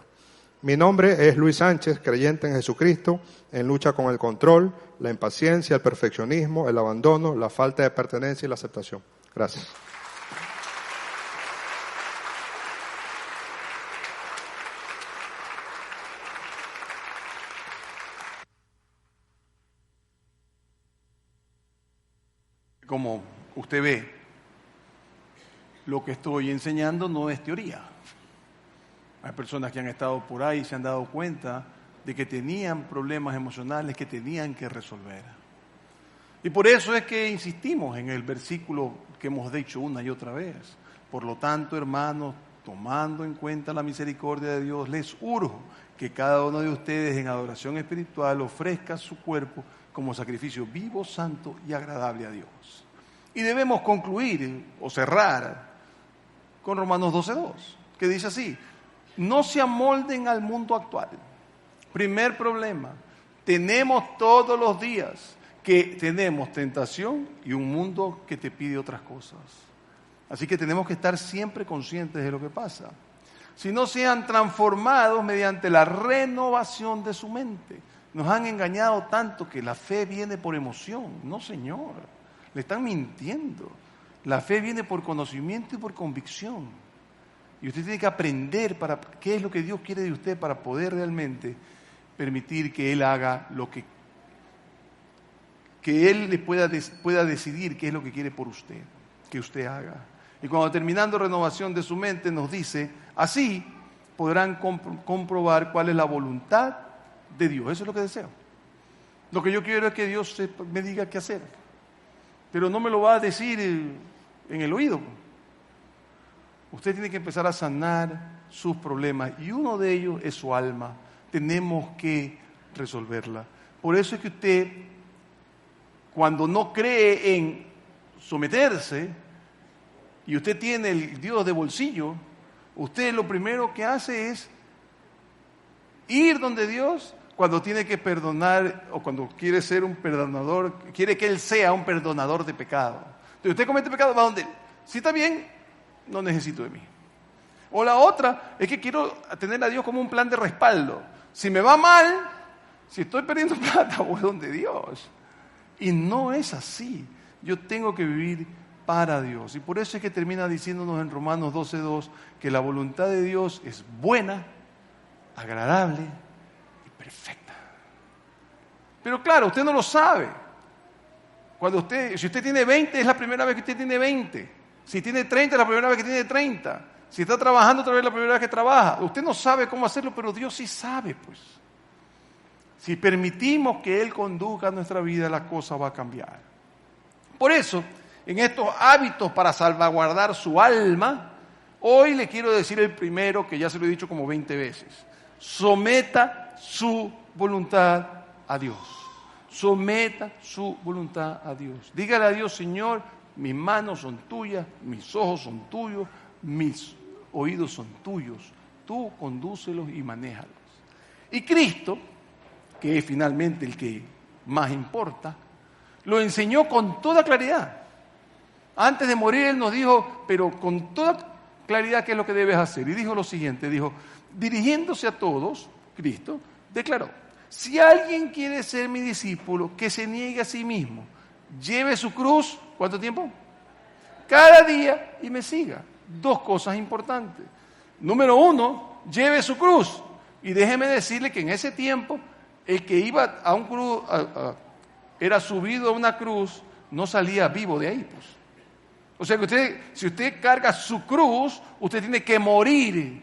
Mi nombre es Luis Sánchez, creyente en Jesucristo, en lucha con el control, la impaciencia, el perfeccionismo, el abandono, la falta de pertenencia y la aceptación. Gracias. Como usted ve, lo que estoy enseñando no es teoría. Hay personas que han estado por ahí y se han dado cuenta de que tenían problemas emocionales que tenían que resolver. Y por eso es que insistimos en el versículo que hemos dicho una y otra vez. Por lo tanto, hermanos, tomando en cuenta la misericordia de Dios, les urjo que cada uno de ustedes en adoración espiritual ofrezca su cuerpo como sacrificio vivo, santo y agradable a Dios. Y debemos concluir o cerrar con Romanos 12:2, que dice así: no se amolden al mundo actual. Primer problema, tenemos todos los días que tenemos tentación y un mundo que te pide otras cosas. Así que tenemos que estar siempre conscientes de lo que pasa. Si no sean transformados mediante la renovación de su mente. Nos han engañado tanto que la fe viene por emoción. No, señor, le están mintiendo. La fe viene por conocimiento y por convicción. Y usted tiene que aprender para qué es lo que Dios quiere de usted para poder realmente permitir que Él haga lo que Él le pueda decidir qué es lo que quiere por usted, que usted haga. Y cuando terminando renovación de su mente nos dice, así podrán comprobar cuál es la voluntad de Dios. Eso es lo que deseo. Lo que yo quiero es que Dios me diga qué hacer. Pero no me lo va a decir en el oído. Usted tiene que empezar a sanar sus problemas y uno de ellos es su alma. Tenemos que resolverla. Por eso es que usted, cuando no cree en someterse y usted tiene el Dios de bolsillo, usted lo primero que hace es ir donde Dios cuando tiene que perdonar o cuando quiere ser un perdonador, quiere que Él sea un perdonador de pecado. Entonces usted comete pecado, va donde Él. Si está bien, no necesito de mí. O la otra es que quiero tener a Dios como un plan de respaldo. Si me va mal, si estoy perdiendo plata, voy donde Dios. Y no es así. Yo tengo que vivir para Dios. Y por eso es que termina diciéndonos en Romanos 12:2 que la voluntad de Dios es buena, agradable y perfecta. Pero claro, usted no lo sabe. Si usted tiene 20, es la primera vez que usted tiene 20. Si tiene 30, es la primera vez que tiene 30. Si está trabajando, otra vez es la primera vez que trabaja. Usted no sabe cómo hacerlo, pero Dios sí sabe, pues. Si permitimos que Él conduzca nuestra vida, la cosa va a cambiar. Por eso, en estos hábitos para salvaguardar su alma, hoy le quiero decir el primero, que ya se lo he dicho como 20 veces. Someta su voluntad a Dios. Someta su voluntad a Dios. Dígale a Dios, Señor, mis manos son tuyas, mis ojos son tuyos, mis oídos son tuyos. Tú condúcelos y manéjalos. Y Cristo, que es finalmente el que más importa, lo enseñó con toda claridad. Antes de morir Él nos dijo, pero con toda claridad, qué es lo que debes hacer. Y dijo lo siguiente, dijo, dirigiéndose a todos, Cristo declaró, si alguien quiere ser mi discípulo, que se niegue a sí mismo, lleve su cruz, ¿cuánto tiempo? Cada día y me siga. Dos cosas importantes. Número uno, lleve su cruz. Y déjeme decirle que en ese tiempo, el que iba a un cruz, era subido a una cruz, no salía vivo de ahí, pues. O sea que si usted carga su cruz, usted tiene que morir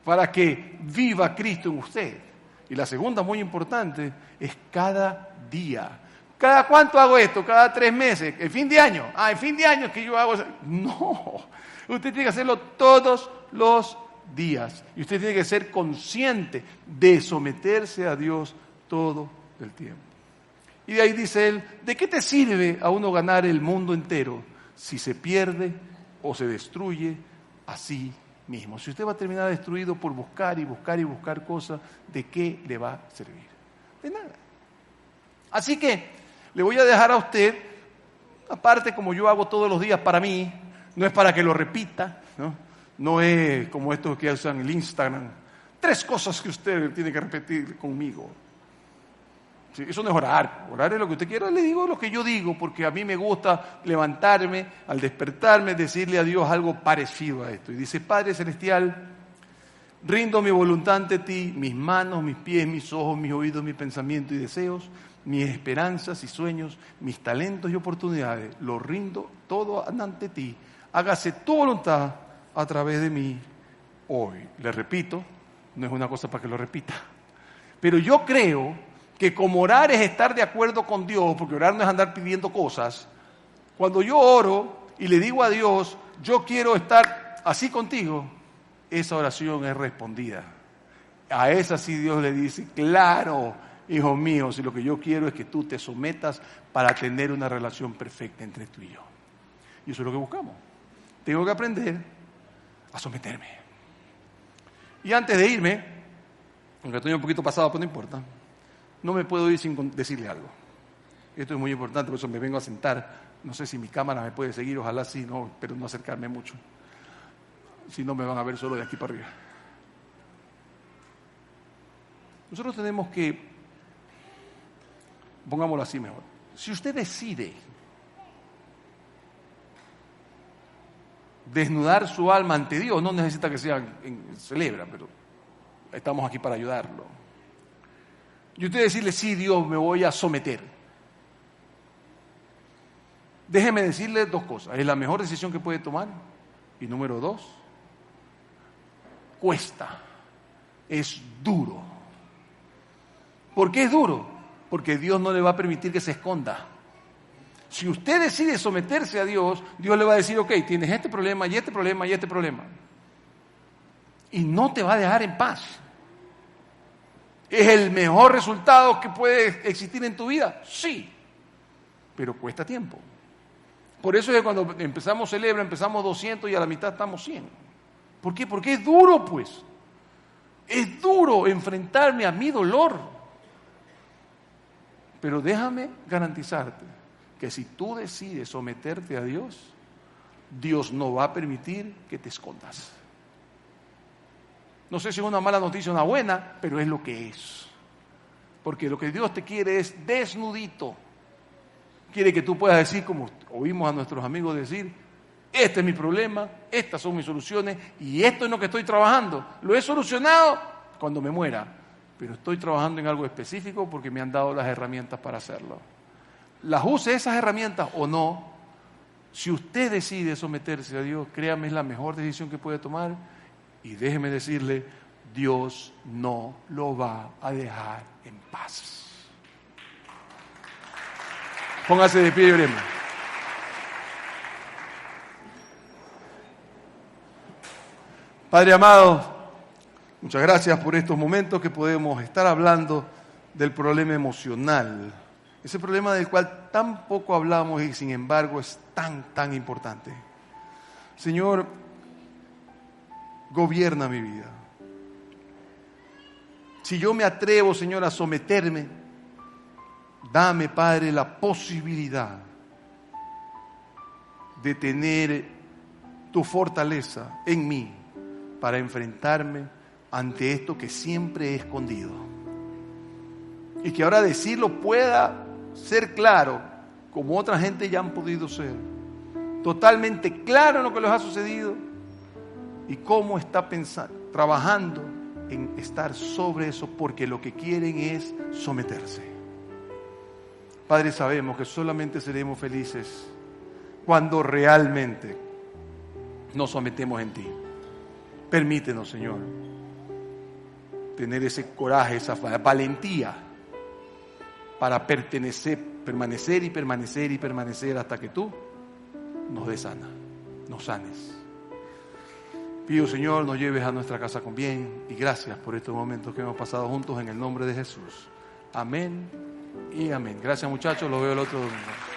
para que viva Cristo en usted. Y la segunda, muy importante, es cada día. ¿Cada cuánto hago esto? ¿Cada 3 meses? ¿El fin de año? ¿El fin de año es que yo hago eso? No, usted tiene que hacerlo todos los días. Y usted tiene que ser consciente de someterse a Dios todo el tiempo. Y de ahí dice él, ¿de qué te sirve a uno ganar el mundo entero si se pierde o se destruye a sí mismo? Si usted va a terminar destruido por buscar y buscar y buscar cosas, ¿de qué le va a servir? De nada. Así que le voy a dejar a usted, aparte como yo hago todos los días para mí, no es para que lo repita, no es como estos que usan el Instagram, 3 cosas que usted tiene que repetir conmigo. Sí, eso no es orar. Orar es lo que usted quiera. Le digo lo que yo digo, porque a mí me gusta levantarme, al despertarme, decirle a Dios algo parecido a esto. Y dice, Padre Celestial, rindo mi voluntad ante ti, mis manos, mis pies, mis ojos, mis oídos, mis pensamientos y deseos, mis esperanzas y sueños, mis talentos y oportunidades. Lo rindo todo ante ti. Hágase tu voluntad a través de mí hoy. Le repito, no es una cosa para que lo repita. Pero yo creo que como orar es estar de acuerdo con Dios, porque orar no es andar pidiendo cosas. Cuando yo oro y le digo a Dios, yo quiero estar así contigo, esa oración es respondida. A esa sí Dios le dice, claro, hijo mío, si lo que yo quiero es que tú te sometas para tener una relación perfecta entre tú y yo. Y eso es lo que buscamos. Tengo que aprender a someterme. Y antes de irme, aunque estoy un poquito pasado, pero no importa, no me puedo ir sin decirle algo. Esto es muy importante, por eso me vengo a sentar. No sé si mi cámara me puede seguir, ojalá sí, no, pero no acercarme mucho. Si no, me van a ver solo de aquí para arriba. Nosotros tenemos que, pongámoslo así mejor, si usted decide desnudar su alma ante Dios, no necesita que sea celebra, pero estamos aquí para ayudarlo. Y usted decirle, sí, Dios, me voy a someter. Déjeme decirle dos cosas. Es la mejor decisión que puede tomar. Y número 2, cuesta. Es duro. ¿Por qué es duro? Porque Dios no le va a permitir que se esconda. Si usted decide someterse a Dios, Dios le va a decir, ok, tienes este problema y este problema y este problema. Y no te va a dejar en paz. ¿Es el mejor resultado que puede existir en tu vida? Sí, pero cuesta tiempo. Por eso es que cuando empezamos Celebra, empezamos 200 y a la mitad estamos 100. ¿Por qué? Porque es duro, pues. Es duro enfrentarme a mi dolor. Pero déjame garantizarte que si tú decides someterte a Dios, Dios no va a permitir que te escondas. No sé si es una mala noticia o una buena, pero es lo que es. Porque lo que Dios te quiere es desnudito. Quiere que tú puedas decir, como oímos a nuestros amigos decir, este es mi problema, estas son mis soluciones y esto es lo que estoy trabajando. Lo he solucionado cuando me muera, pero estoy trabajando en algo específico porque me han dado las herramientas para hacerlo. Las use esas herramientas o no, si usted decide someterse a Dios, créame, es la mejor decisión que puede tomar y déjeme decirle, Dios no lo va a dejar en paz. Póngase de pie y oremos. Padre amado, muchas gracias por estos momentos que podemos estar hablando del problema emocional. Ese problema del cual tan poco hablamos y sin embargo es tan importante. Señor, gobierna mi vida. Si yo me atrevo, Señor, a someterme, dame, Padre, la posibilidad de tener tu fortaleza en mí para enfrentarme ante esto que siempre he escondido. Y que ahora decirlo pueda ser claro, como otra gente ya han podido ser. Totalmente claro en lo que les ha sucedido y cómo está pensando, trabajando en estar sobre eso, porque lo que quieren es someterse. Padre, sabemos que solamente seremos felices cuando realmente nos sometemos en ti. Permítenos, Señor, tener ese coraje, esa valentía para permanecer hasta que tú nos sanes. Pido, Señor, nos lleves a nuestra casa con bien y gracias por estos momentos que hemos pasado juntos en el nombre de Jesús. Amén y amén. Gracias, muchachos, los veo el otro domingo.